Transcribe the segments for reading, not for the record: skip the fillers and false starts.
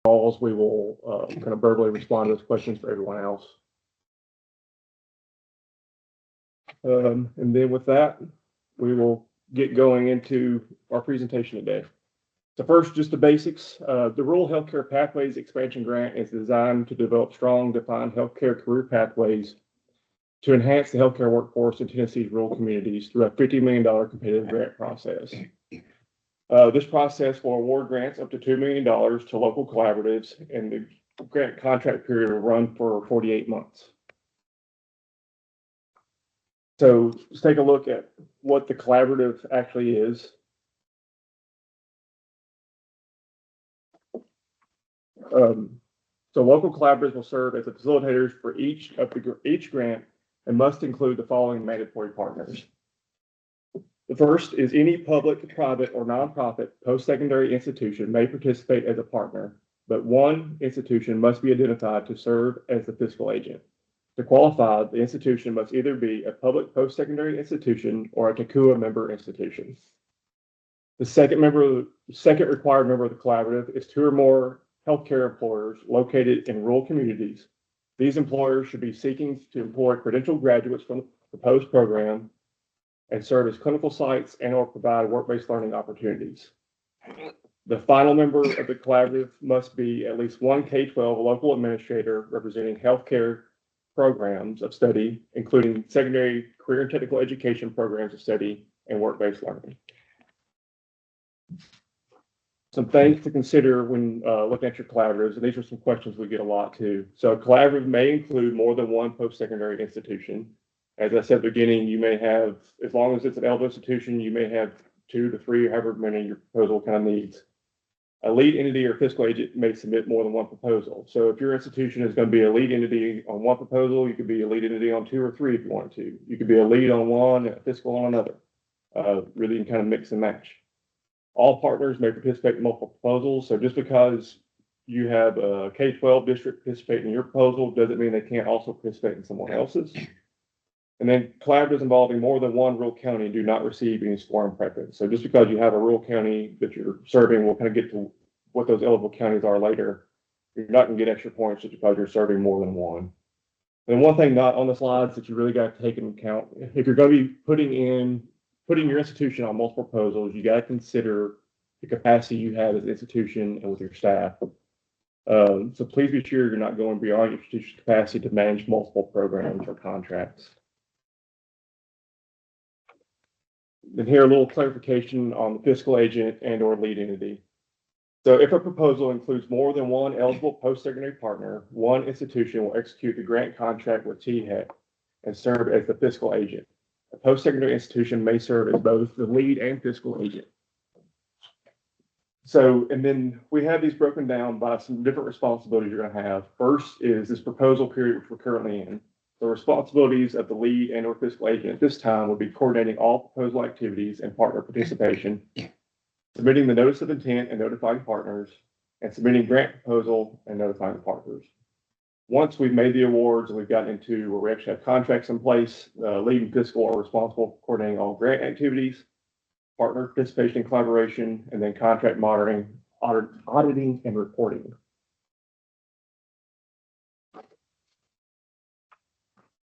calls, we will kind of verbally respond to those questions for everyone else. And then with that, we will get going into our presentation today. So first, just the basics. The Rural Healthcare Pathways Expansion Grant is designed to develop strong, defined healthcare career pathways to enhance the healthcare workforce in Tennessee's rural communities through a $50 million competitive grant process. This process will award grants up to $2 million to local collaboratives, and the grant contract period will run for 48 months. So let's take a look at what the collaborative actually is. So local collaboratives will serve as the facilitators for each grant and must include the following mandatory partners. The first is any public, private, or nonprofit post-secondary institution may participate as a partner, but one institution must be identified to serve as the fiscal agent. To qualify, the institution must either be a public post-secondary institution or a TACUA member institution. The second required member of the collaborative is 2 or more healthcare employers located in rural communities. These employers should be seeking to employ credentialed graduates from the proposed program and serve as clinical sites and/or provide work-based learning opportunities. The final member of the collaborative must be at least one K-12 local administrator representing healthcare programs of study, including secondary career and technical education programs of study and work-based learning. Some things to consider when looking at your collaboratives, and these are some questions we get a lot too. So a collaborative may include more than one post-secondary institution. As I said at the beginning, you may have, as long as it's an eligible institution, you may have 2 to 3, however many your proposal kind of needs. A lead entity or fiscal agent may submit more than one proposal. So if your institution is going to be a lead entity on one proposal, you could be a lead entity on 2 or 3 if you want to. You could be a lead on one and a fiscal on another. Really you can kind of mix and match. All partners may participate in multiple proposals. So just because you have a K-12 district participating in your proposal doesn't mean they can't also participate in someone else's. And then collaboratives involving more than one rural county do not receive any scoring preference. So just because you have a rural county that you're serving, we'll kind of get to what those eligible counties are later. You're not going to get extra points just because you're serving more than one. And one thing not on the slides that you really got to take into account, if you're going to be putting your institution on multiple proposals, you got to consider the capacity you have as an institution and with your staff. So please be sure you're not going beyond your institution's capacity to manage multiple programs or contracts. Then here a little clarification on the fiscal agent and or lead entity. So if a proposal includes more than one eligible post-secondary partner, one institution will execute the grant contract with THEC and serve as the fiscal agent. A post-secondary institution may serve as both the lead and fiscal agent. So, and then we have these broken down by some different responsibilities you're going to have. First is this proposal period, which we're currently in. The responsibilities of the lead and or fiscal agent at this time would be coordinating all proposal activities and partner participation, submitting the notice of intent and notifying partners, and submitting grant proposal and notifying partners. Once we've made the awards and we've gotten into where we actually have contracts in place, lead and fiscal are responsible for coordinating all grant activities, partner participation and collaboration, and then contract monitoring, auditing, and reporting.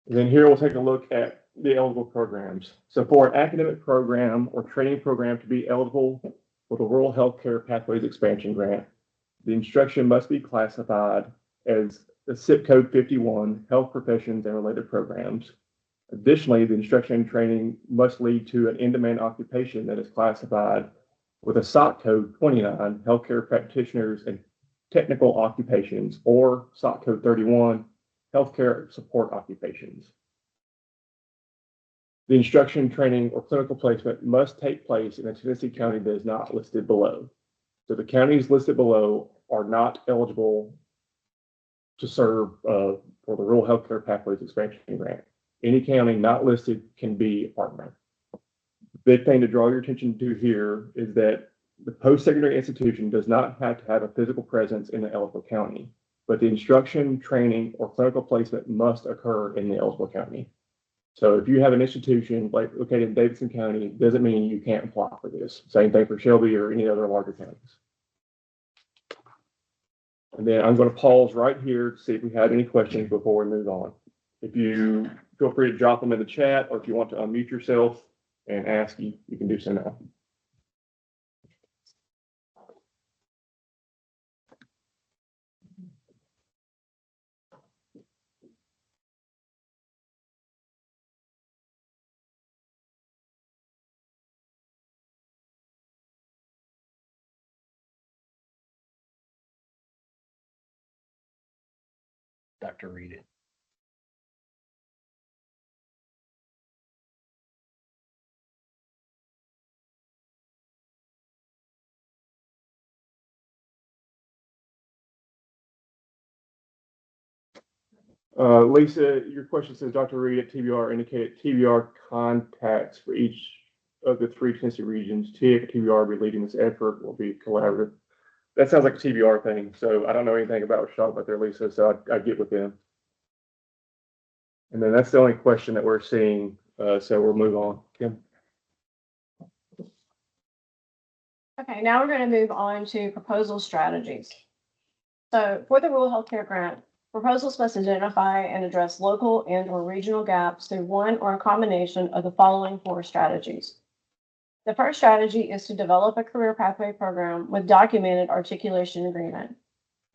And then here we'll take a look at the eligible programs. So for an academic program or training program to be eligible for the Rural Healthcare Pathways Expansion Grant, the instruction must be classified as the SIP code 51 health professions and related programs. Additionally, the instruction and training must lead to an in-demand occupation that is classified with a SOC code 29 healthcare practitioners and technical occupations, or SOC code 31 healthcare support occupations. The instruction, training, or clinical placement must take place in a Tennessee county that is not listed below. So the counties listed below are not eligible to serve for the Rural Healthcare Pathways Expansion Grant. Any county not listed can be a partner. The big thing to draw your attention to here is that the post-secondary institution does not have to have a physical presence in the eligible county, but the instruction, training, or clinical placement must occur in the eligible county. So if you have an institution like located in Davidson County, it doesn't mean you can't apply for this. Same thing for Shelby or any other larger counties. And then I'm going to pause right here to see if we have any questions before we move on. If you feel free to drop them in the chat, or if you want to unmute yourself and ask, you can do so now. Dr. Reed it. Lisa, your question says, Dr. Reed at TBR indicated TBR contacts for each of the 3 Tennessee regions. TIC and TBR will be leading this effort, will be collaborative. That sounds like a TBR thing, so I don't know anything about what you're talking about there, Lisa, so I get with them. And then that's the only question that we're seeing, so we'll move on. Kim? Okay, now we're going to move on to proposal strategies. So for the rural healthcare grant, proposals must identify and address local and or regional gaps through one or a combination of the following 4 strategies. The first strategy is to develop a career pathway program with documented articulation agreement.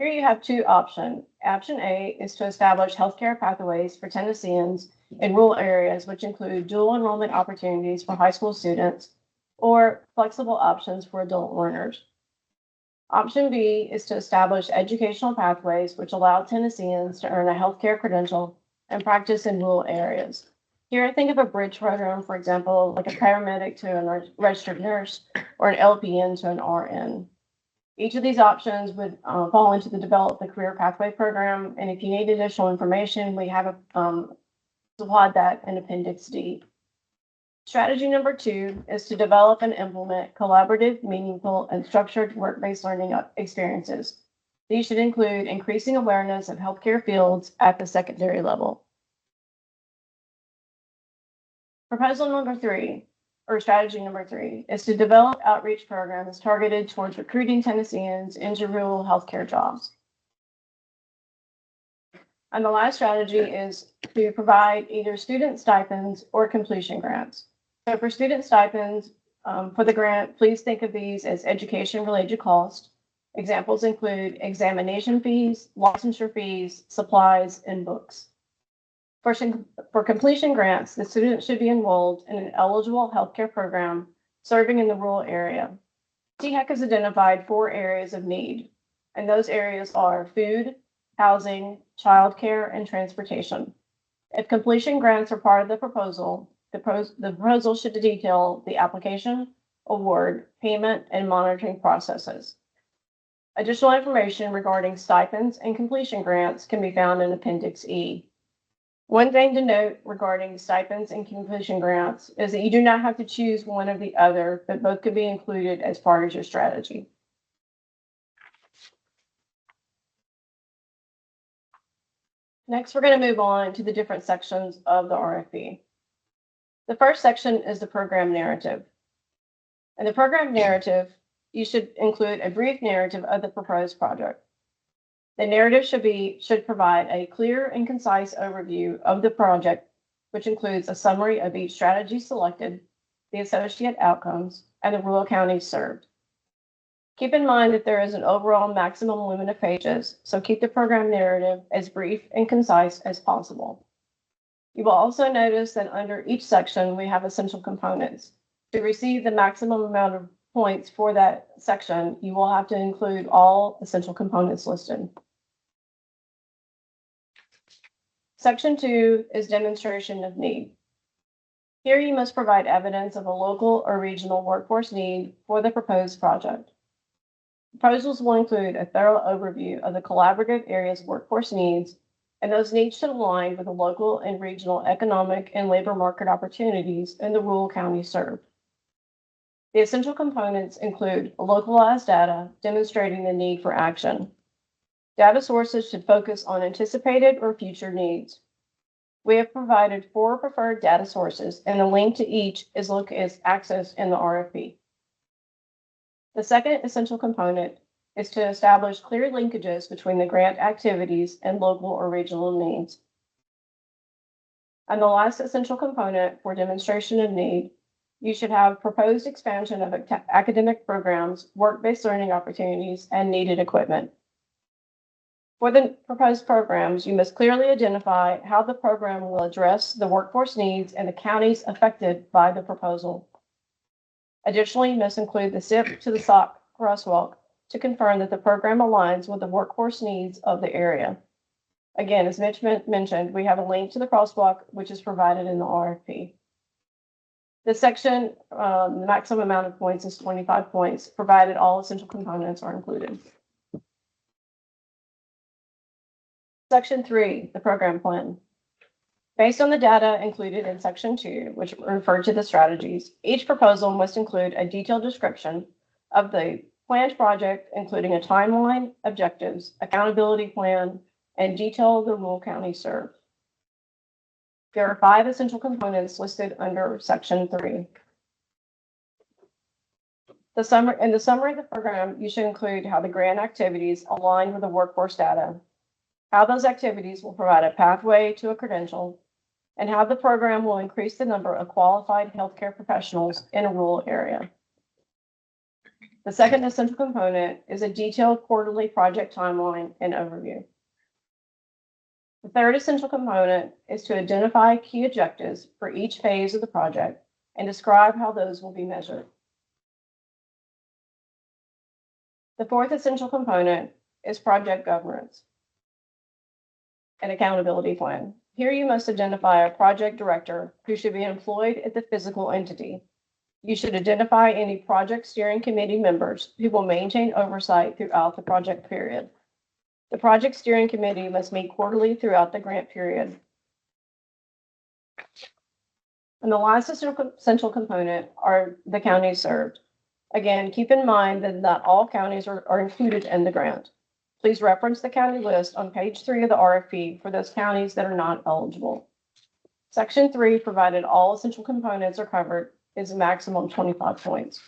Here you have 2 options. Option A is to establish healthcare pathways for Tennesseans in rural areas, which include dual enrollment opportunities for high school students or flexible options for adult learners. Option B is to establish educational pathways which allow Tennesseans to earn a healthcare credential and practice in rural areas. Here, think of a bridge program, for example, like a paramedic to a registered nurse or an LPN to an RN. Each of these options would fall into the Develop the Career Pathway program. And if you need additional information, we have supplied that in Appendix D. Strategy number 2 is to develop and implement collaborative, meaningful, and structured work-based learning experiences. These should include increasing awareness of healthcare fields at the secondary level. Proposal number 3, or strategy number 3, is to develop outreach programs targeted towards recruiting Tennesseans into rural healthcare jobs. And the last strategy is to provide either student stipends or completion grants. So for student stipends, for the grant, please think of these as education-related costs. Examples include examination fees, licensure fees, supplies, and books. For completion grants, the student should be enrolled in an eligible healthcare program serving in the rural area. THEC has identified 4 areas of need, and those areas are food, housing, childcare, and transportation. If completion grants are part of the proposal, the proposal should detail the application, award, payment, and monitoring processes. Additional information regarding stipends and completion grants can be found in Appendix E. One thing to note regarding stipends and completion grants is that you do not have to choose one or the other, but both could be included as part of your strategy. Next, we're going to move on to the different sections of the RFP. The first section is the program narrative. In the program narrative, you should include a brief narrative of the proposed project. The narrative should provide a clear and concise overview of the project, which includes a summary of each strategy selected, the associate outcomes, and the rural counties served. Keep in mind that there is an overall maximum limit of pages, so keep the program narrative as brief and concise as possible. You will also notice that under each section, we have essential components. To receive the maximum amount of points for that section, you will have to include all essential components listed. Section 2 is demonstration of need. Here you must provide evidence of a local or regional workforce need for the proposed project. Proposals will include a thorough overview of the collaborative area's workforce needs, and those needs should align with the local and regional economic and labor market opportunities in the rural counties served. The essential components include localized data demonstrating the need for action. Data sources should focus on anticipated or future needs. We have provided 4 preferred data sources, and the link to each is accessed in the RFP. The second essential component is to establish clear linkages between the grant activities and local or regional needs. And the last essential component for demonstration of need, you should have proposed expansion of academic programs, work-based learning opportunities, and needed equipment. For the proposed programs, you must clearly identify how the program will address the workforce needs and the counties affected by the proposal. Additionally, you must include the SIP to the SOC crosswalk to confirm that the program aligns with the workforce needs of the area. Again, as Mitch mentioned, we have a link to the crosswalk, which is provided in the RFP. This section, the maximum amount of points is 25 points, provided all essential components are included. Section 3, the program plan. Based on the data included in Section 2, which refer to the strategies, each proposal must include a detailed description of the planned project, including a timeline, objectives, accountability plan, and detail of the rural county served. There are 5 essential components listed under Section 3. In the summary of the program, you should include how the grant activities align with the workforce data, how those activities will provide a pathway to a credential, and how the program will increase the number of qualified healthcare professionals in a rural area. The second essential component is a detailed quarterly project timeline and overview. The third essential component is to identify key objectives for each phase of the project and describe how those will be measured. The fourth essential component is project governance and accountability plan. Here you must identify a project director who should be employed at the physical entity. You should identify any project steering committee members who will maintain oversight throughout the project period. The project steering committee must meet quarterly throughout the grant period. And the last essential component are the counties served. Again, keep in mind that not all counties are included in the grant. Please reference the county list on page 3 of the RFP for those counties that are not eligible. Section 3, provided all essential components are covered, is a maximum 25 points.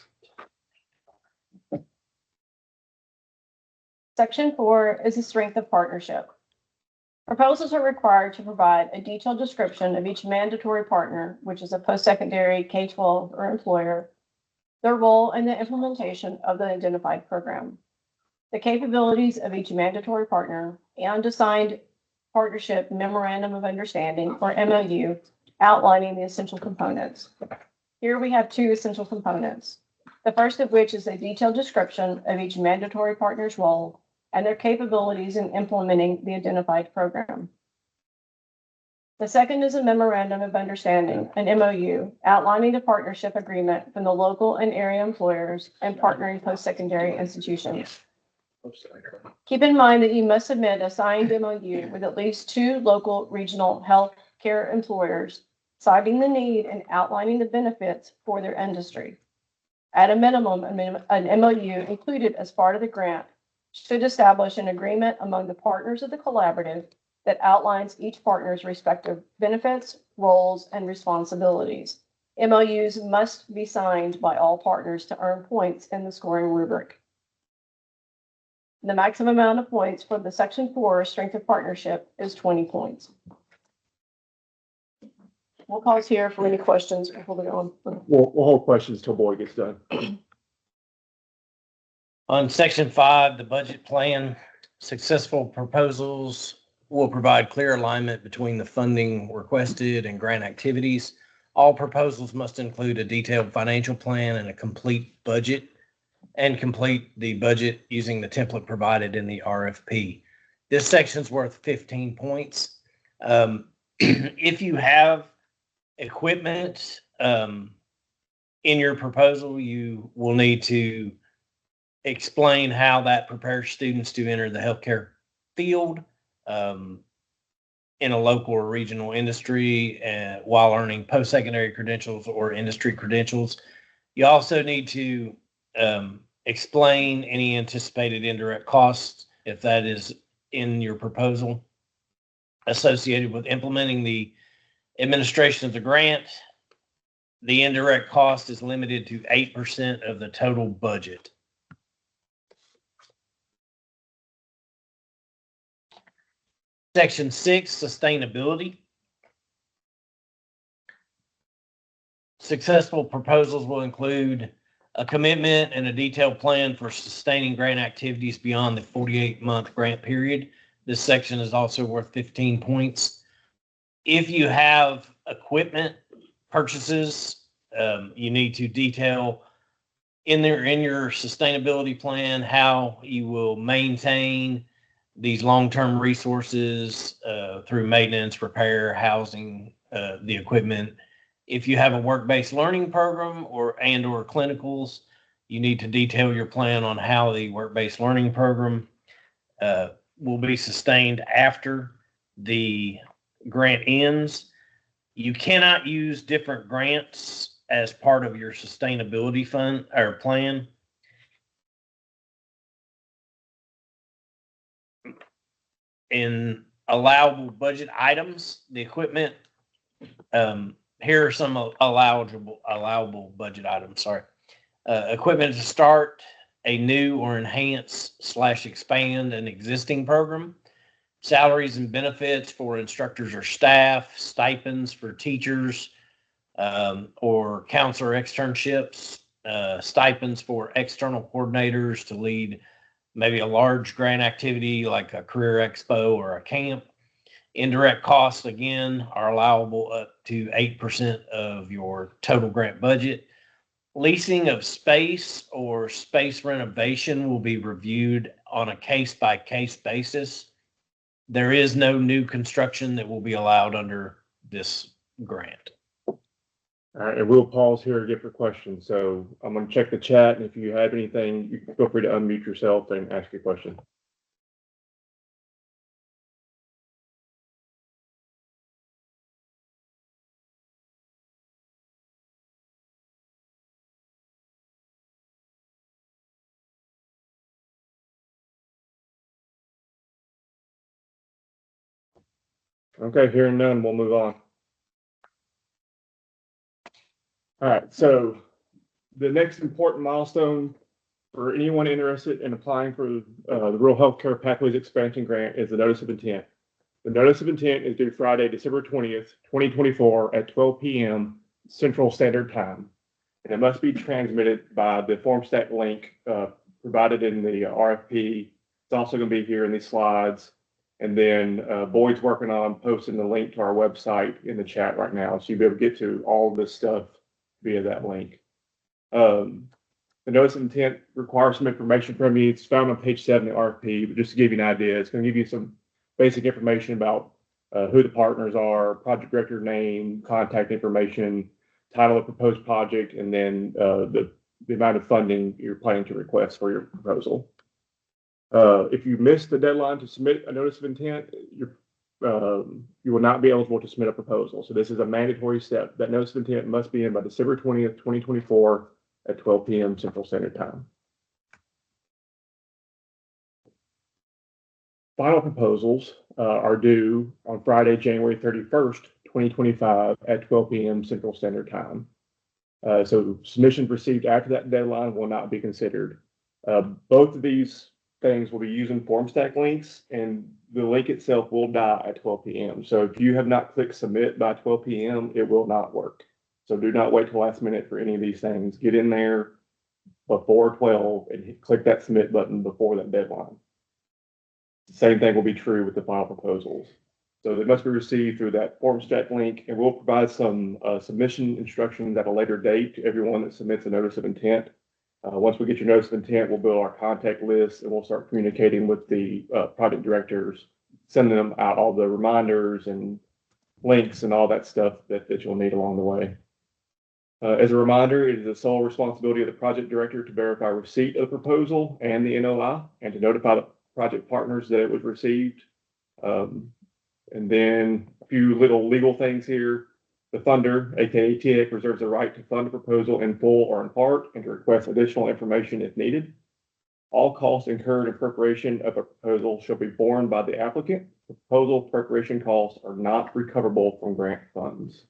Section 4 is the strength of partnership. Proposals are required to provide a detailed description of each mandatory partner, which is a post-secondary, K-12, or employer, their role in the implementation of the identified program, the capabilities of each mandatory partner, and assigned partnership memorandum of understanding, or MOU, outlining the essential components. Here we have 2 essential components. The first of which is a detailed description of each mandatory partner's role and their capabilities in implementing the identified program. The second is a memorandum of understanding, an MOU, outlining the partnership agreement from the local and area employers and partnering post-secondary institutions. Keep in mind that you must submit a signed MOU with at least 2 local regional health care employers, citing the need and outlining the benefits for their industry. At a minimum, an MOU included as part of the grant should establish an agreement among the partners of the collaborative that outlines each partner's respective benefits, roles, and responsibilities. MOUs must be signed by all partners to earn points in the scoring rubric. The maximum amount of points for the Section 4 strength of partnership is 20 points. We'll pause here for any questions before we go on. We'll hold questions till Boyd gets done. On Section 5, the budget plan, successful proposals will provide clear alignment between the funding requested and grant activities. All proposals must include a detailed financial plan and a complete budget, and complete the budget using the template provided in the RFP. This section's worth 15 points. If you have equipment in your proposal, you will need to explain how that prepares students to enter the healthcare field in a local or regional industry while earning post-secondary credentials or industry credentials. You also need to explain any anticipated indirect costs, if that is in your proposal, associated with implementing the administration of the grant. The indirect cost is limited to 8% of the total budget. Section 6, sustainability. Successful proposals will include a commitment and a detailed plan for sustaining grant activities beyond the 48-month grant period. This section is also worth 15 points. If you have equipment purchases, you need to detail in your sustainability plan how you will maintain these long-term resources through maintenance, repair, housing, the equipment. If you have a work-based learning program or clinicals, you need to detail your plan on how the work-based learning program will be sustained after the grant ends. You cannot use different grants as part of your sustainability fund or plan. In allowable budget items, the equipment, here are some allowable budget items. Sorry. Equipment to start a new or enhance / expand an existing program. Salaries and benefits for instructors or staff, stipends for teachers or counselor externships, stipends for external coordinators to lead maybe a large grant activity like a career expo or a camp. Indirect costs, again, are allowable up to 8% of your total grant budget. Leasing of space or space renovation will be reviewed on a case-by-case basis. There is no new construction that will be allowed under this grant. All right, and we'll pause here again for questions. So I'm going to check the chat, and if you have anything, you can feel free to unmute yourself and ask your question. Okay, hearing none, we'll move on. All right, so the next important milestone for anyone interested in applying for the Rural Healthcare Pathways Expansion Grant is the Notice of Intent. The Notice of Intent is due Friday, December 20th, 2024 at 12 p.m. Central Standard Time. And it must be transmitted by the FormStack link provided in the RFP. It's also going to be here in these slides. And then Boyd's working on posting the link to our website in the chat right now. So you'll be able to get to all of this stuff via that link. The Notice of Intent requires some information from you. It's found on page 7 of the RFP, but just to give you an idea, it's going to give you some basic information about who the partners are, project director name, contact information, title of proposed project, and then the amount of funding you're planning to request for your proposal. If you miss the deadline to submit a Notice of Intent, you will not be eligible to submit a proposal. So this is a mandatory step. That Notice of Intent must be in by December 20th, 2024 at 12 p.m. Central Standard Time. Final proposals are due on Friday, January 31st, 2025 at 12 p.m. Central Standard Time. So submissions received after that deadline will not be considered. Both of these things will be using FormStack links, and the link itself will die at 12 p.m. So if you have not clicked submit by 12 p.m., it will not work. So do not wait till last minute for any of these things. Get in there before 12 and click that submit button before that deadline. The same thing will be true with the final proposals. So they must be received through that FormStack link, and we'll provide some submission instructions at a later date to everyone that submits a Notice of Intent. Once we get your Notice of Intent, we'll build our contact list, and we'll start communicating with the project directors, sending them out all the reminders and links and all that stuff that you'll need along the way. As a reminder, it is the sole responsibility of the project director to verify receipt of the proposal and the NOI, and to notify the project partners that it was received. And then a few little legal things here. The funder, aka TIC, reserves the right to fund a proposal in full or in part and to request additional information if needed. All costs incurred in preparation of a proposal shall be borne by the applicant. The proposal preparation costs are not recoverable from grant funds.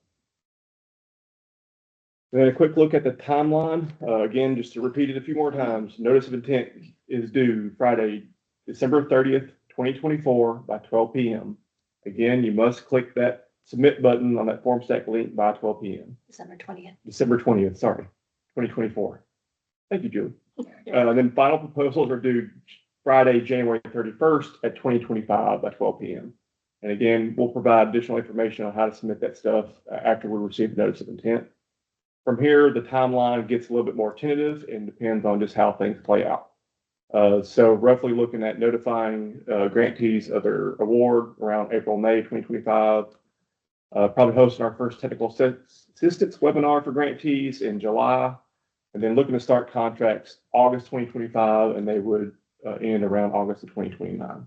And then a quick look at the timeline. Again, just to repeat it a few more times, Notice of Intent is due Friday, December 30th, 2024 by 12 p.m. Again, you must click that submit button on that form stack link by 12 p.m. December 20th. December 20th, sorry, 2024. Thank you, Julie. Then final proposals are due Friday, January 31st at 2025 by 12 p.m. And again, we'll provide additional information on how to submit that stuff after we receive the notice of intent. From here, the timeline gets a little bit more tentative and depends on just how things play out. So roughly looking at notifying grantees of their award around April, May 2025. Probably hosting our first technical assistance webinar for grantees in July, and then looking to start contracts August 2025, and they would end around August of 2029.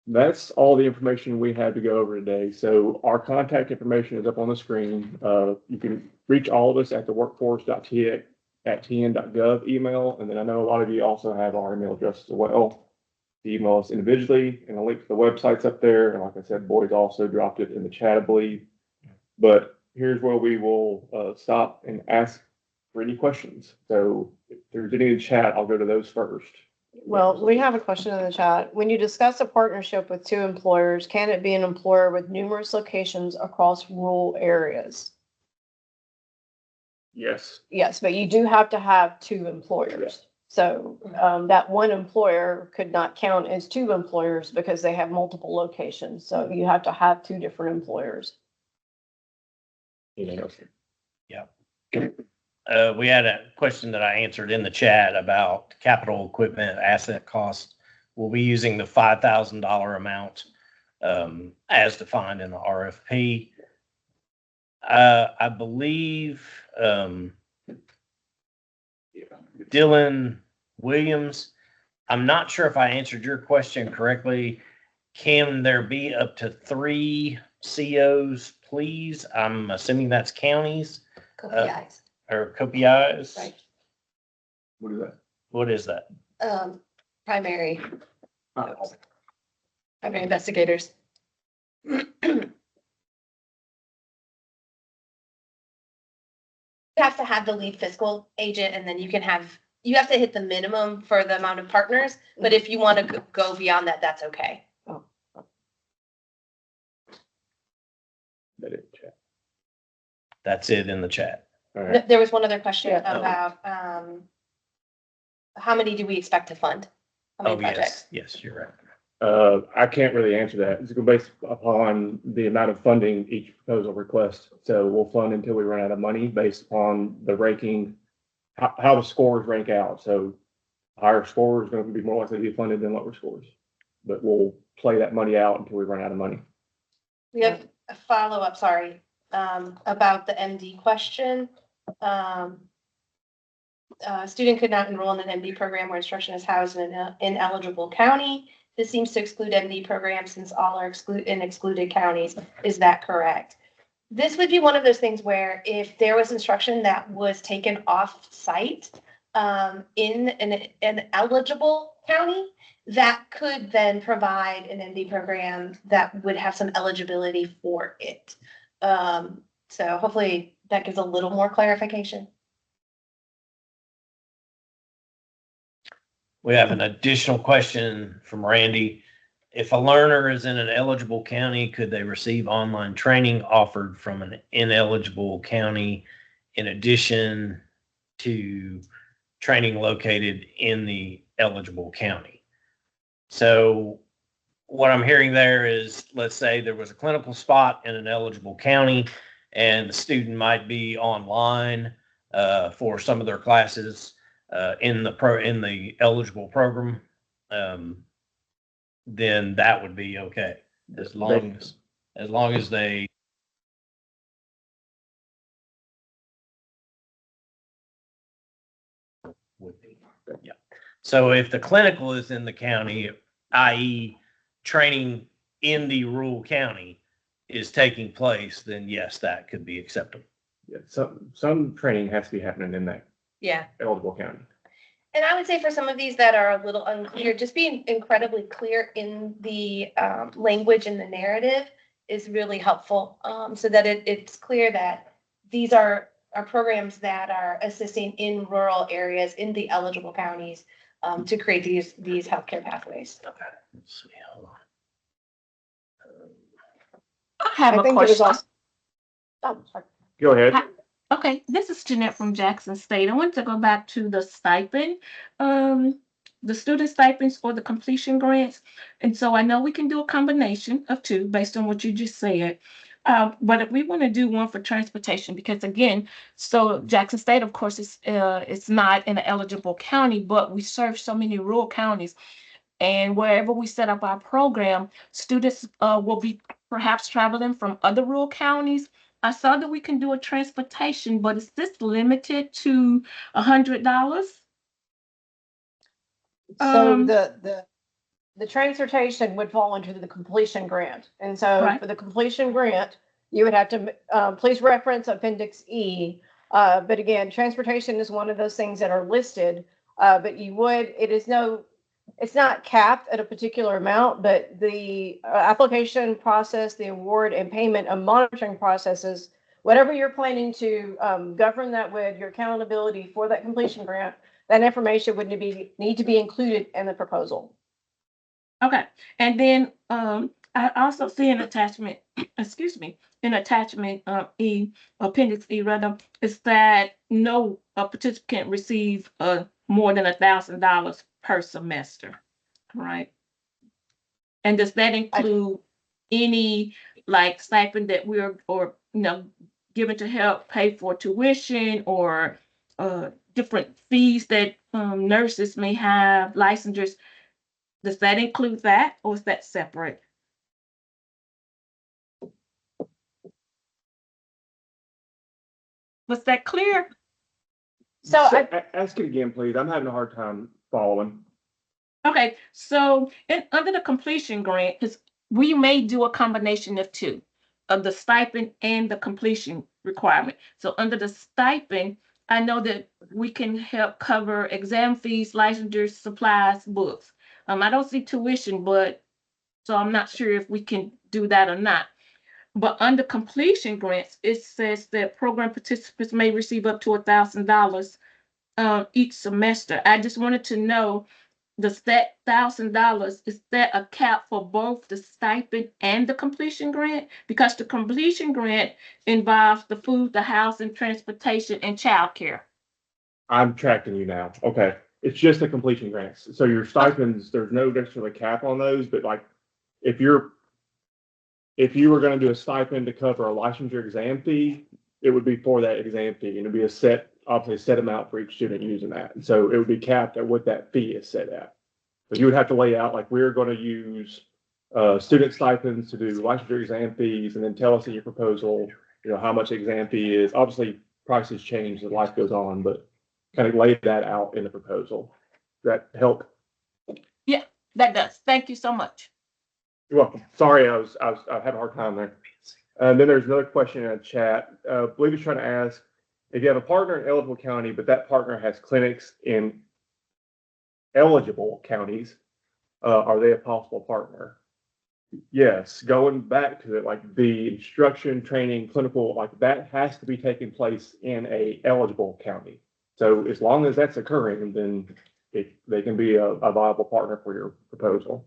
That's all the information we had to go over today. So our contact information is up on the screen. You can reach all of us at the workforce.tn.gov email. And then I know a lot of you also have our email addresses as well. The email us individually, and a link to the website's up there. And like I said, Boyd also dropped it in the chat, I believe. But here's where we will stop and ask for any questions. So if there's any in the chat, I'll go to those first. Well, we have a question in the chat. When you discuss a partnership with two employers, can it be an employer with numerous locations across rural areas? Yes. Yes, but you do have to have two employers. So that one employer could not count as two employers because they have multiple locations. So you have to have two different employers. Anything else? We had a question that I answered in the chat about capital equipment asset costs. We'll be using the $5,000 amount as defined in the RFP. I believe Dylan Williams, I'm not sure if I answered your question correctly. Can there be up to 3 COs, please? I'm assuming that's counties. KPIs. Or KPIs? Right. What is that? What is that? Primary Oh. investigators. You have to have the lead fiscal agent, and then you have to hit the minimum for the amount of partners, but if you want to go beyond that, that's okay. That is chat. That's it in the chat. All right. There was one other question Yeah. about how many do we expect to fund? How many Oh, projects? yes, you're right. I can't really answer that. It's going to be based upon the amount of funding each proposal requests. So we'll fund until we run out of money based upon the ranking, how the scores rank out. So higher score is going to be more likely to be funded than lower scores. But we'll play that money out until we run out of money. We have a follow-up, sorry, about the MD question. Student could not enroll in an MD program where instruction is housed in an ineligible county. This seems to exclude MD programs since all are in excluded counties. Is that correct? This would be one of those things where if there was instruction that was taken off site in an eligible county, that could then provide an MD program that would have some eligibility for it. So hopefully that gives a little more clarification. We have an additional question from Randy. If a learner is in an eligible county, could they receive online training offered from an ineligible county in addition to training located in the eligible county? So what I'm hearing there is, let's say there was a clinical spot in an eligible county and the student might be online for some of their classes in the eligible program, then that would be okay as long as they would be. Yeah. So if the clinical is in the county, i.e. training in the rural county is taking place, then yes, that could be acceptable. Yeah, some training has to be happening in that Yeah. eligible county. And I would say for some of these that are a little unclear, just being incredibly clear in the language and the narrative is really helpful, so that it's clear that these are programs that are assisting in rural areas in the eligible counties. to create these healthcare pathways. Okay. Let's see, hold on. I have I a think it was question. also. Oh, sorry. Go ahead. Okay, this is Jeanette from Jackson State. I want to go back to the stipend, the student stipends or the completion grants. And so I know we can do a combination of two based on what you just said. But if we want to do one for transportation, because again, so Jackson State, of course, is it's not in an eligible county, but we serve so many rural counties. And wherever we set up our program, students will be perhaps traveling from other rural counties. I saw that we can do a transportation, but is this limited to $100? So Um, the transportation would fall under the completion grant. And so Right. for the completion grant, you would have to, please reference Appendix E. But again, transportation is one of those things that are listed. But it's not capped at a particular amount, but the application process, the award and payment and monitoring processes, whatever you're planning to govern that with, your accountability for that completion grant, that information would need to be included in the proposal. Okay, and then I also see an attachment, excuse me, in attachment E, appendix E rather, is that no participant receive more than $1,000 per semester, right? And does that include any like stipend that we're or given to help pay for tuition or different fees that nurses may have, licensures? Does that include that, or is that separate? Was that clear? So Ask it again, please. I'm having a hard time following. Okay, so under the completion grant, because we may do a combination of two, of the stipend and the completion requirement. So under the stipend, I know that we can help cover exam fees, licensures, supplies, books. I don't see tuition, but so I'm not sure if we can do that or not. But under completion grants, it says that program participants may receive up to $1,000 each semester. I just wanted to know, does that $1,000, is that a cap for both the stipend and the completion grant? Because the completion grant involves the food, the housing, transportation, and childcare. I'm tracking you now. Okay. It's just the completion grants. So your stipends, there's no necessarily cap on those, but like if you were going to do a stipend to cover a licensure exam fee, it would be for that exam fee, and it'd be obviously a set amount for each student using that. And so it would be capped at what that fee is set at. But you would have to lay out, like, we're going to use student stipends to do licensure exam fees, and then tell us in your proposal, how much exam fee is. Obviously, prices change as life goes on, but kind of lay that out in the proposal. Does that help? Yeah, that does. Thank you so much. You're welcome. Sorry, I had a hard time there. And then there's another question in the chat. I believe he's trying to ask if you have a partner in eligible county, but that partner has clinics in eligible counties, are they a possible partner? Yes, going back to it, like the instruction, training, clinical, like that has to be taking place in a eligible county. So as long as that's occurring, then they can be a viable partner for your proposal.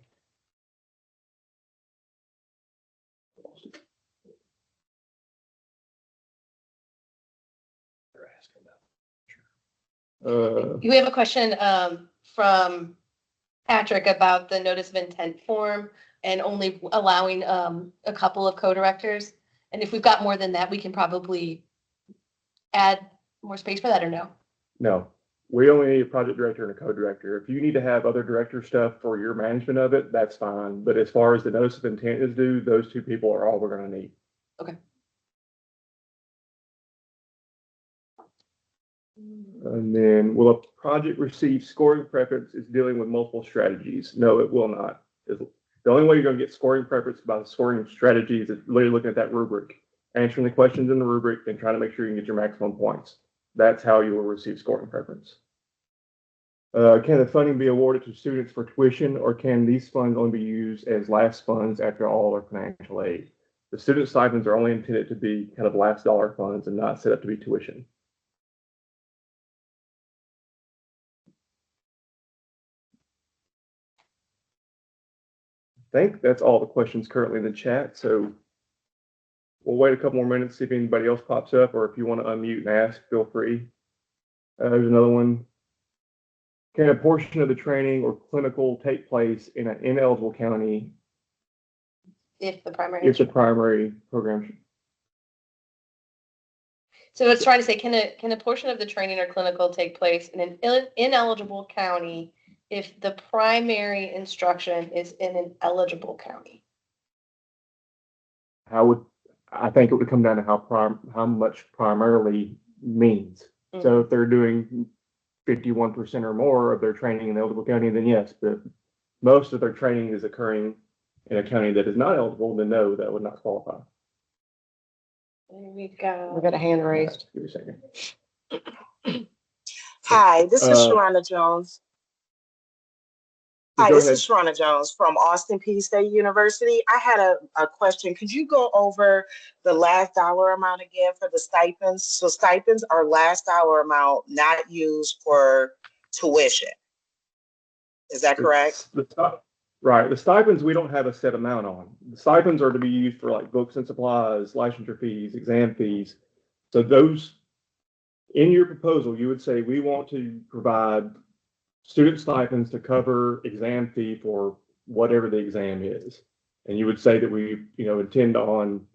We have a question from Patrick about the notice of intent form and only allowing a couple of co-directors. And if we've got more than that, we can probably add more space for that, or no? No, we only need a project director and a co-director. If you need to have other director stuff for your management of it, that's fine. But as far as the notice of intent is due, those two people are all we're going to need. Okay. And then, will a project receive scoring preference is dealing with multiple strategies? No, it will not. The only way you're going to get scoring preference by the scoring strategies is literally looking at that rubric, answering the questions in the rubric, and trying to make sure you can get your maximum points. That's how you will receive scoring preference. Can the funding be awarded to students for tuition, or can these funds only be used as last funds after all our financial aid? The student stipends are only intended to be kind of last dollar funds and not set up to be tuition. think that's all the questions currently in the chat, so we'll wait a couple more minutes, see if anybody else pops up, or if you want to unmute and ask, feel free. There's another one. Can a portion of the training or clinical take place in an ineligible county If the primary. if the primary program? So it's trying to say, can a portion of the training or clinical take place in an ineligible county if the primary instruction is in an eligible county? I think it would come down to how much primarily means. So if they're doing 51% or more of their training in the eligible county, then yes, but most of their training is occurring in a county that is not eligible, then no, that would not qualify. We got. got a hand raised. Give me a second. Hi, this is Uh, Sharona Jones. Go Hi, this ahead. is Sharona Jones from Austin Peay State University. I had a question. Could you go over the last dollar amount again for the stipends? So stipends are last dollar amount not used for tuition. Is that correct? Right. The stipends, we don't have a set amount on. The stipends are to be used for like books and supplies, licensure fees, exam fees. So those, in your proposal, you would say, we want to provide student stipends to cover exam fee for whatever the exam is. And you would say that we, intend on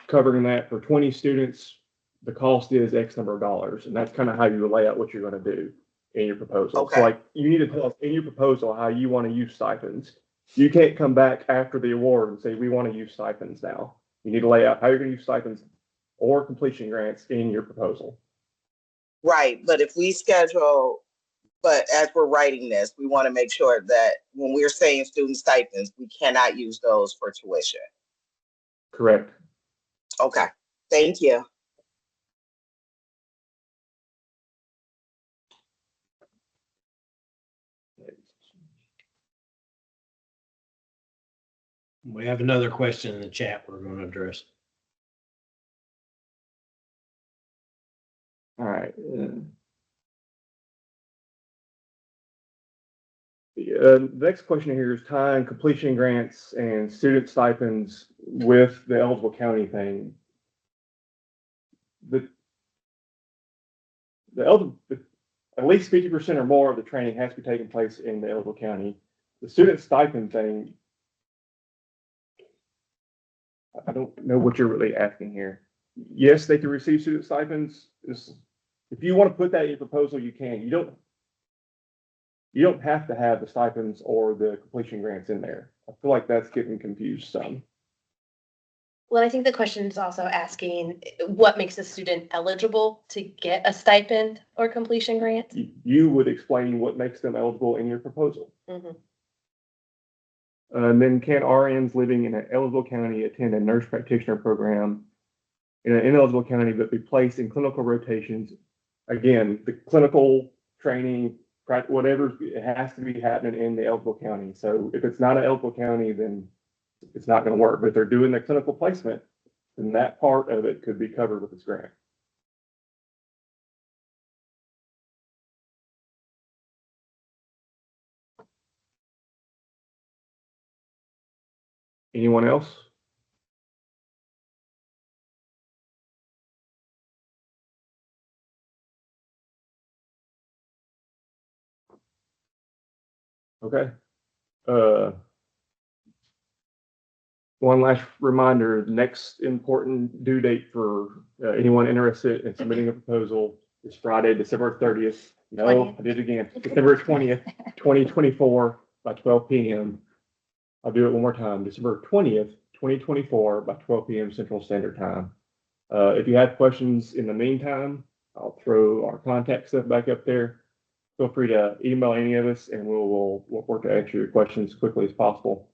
covering that for 20 students. The cost is X number of dollars. And that's kind of how you lay out what you're going to do in your proposal. Okay. So like you need to tell us in your proposal how you want to use stipends. You can't come back after the award and say, we want to use stipends now. You need to lay out how you're going to use stipends or completion grants in your proposal. Right, but if we schedule, but as we're writing this, we want to make sure that when we're saying student stipends, we cannot use those for tuition. Correct. Okay, thank you. We have another question in the chat we're going to address. All right. The next question here is tying completion grants and student stipends with the eligible county thing. The eligible, at least 50% or more of the training has to be taking place in the eligible county. The student stipend thing, I don't know what you're really asking here. Yes, they can receive student stipends. If you want to put that in your proposal, you can. You don't have to have the stipends or the completion grants in there. I feel like that's getting confused some. Well, I think the question is also asking what makes a student eligible to get a stipend or completion grant? You would explain what makes them eligible in your proposal. Mhm. And then can RNs living in an eligible county attend a nurse practitioner program in an ineligible county but be placed in clinical rotations? Again, the clinical training, whatever, it has to be happening in the eligible county. So if it's not an eligible county, then it's not going to work. But if they're doing the clinical placement, then that part of it could be covered with this grant. Anyone else? Okay. One last reminder, the next important due date for anyone interested in submitting a proposal is Friday, December 30th. No, 20th. I did it again. December 20th, 2024 by 12 p.m. I'll do it one more time. December 20th, 2024 by 12 p.m. Central Standard Time. If you have questions in the meantime, I'll throw our contact stuff back up there. Feel free to email any of us and we'll work to answer your questions as quickly as possible.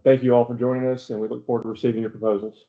Thank you all for joining us and we look forward to receiving your proposals.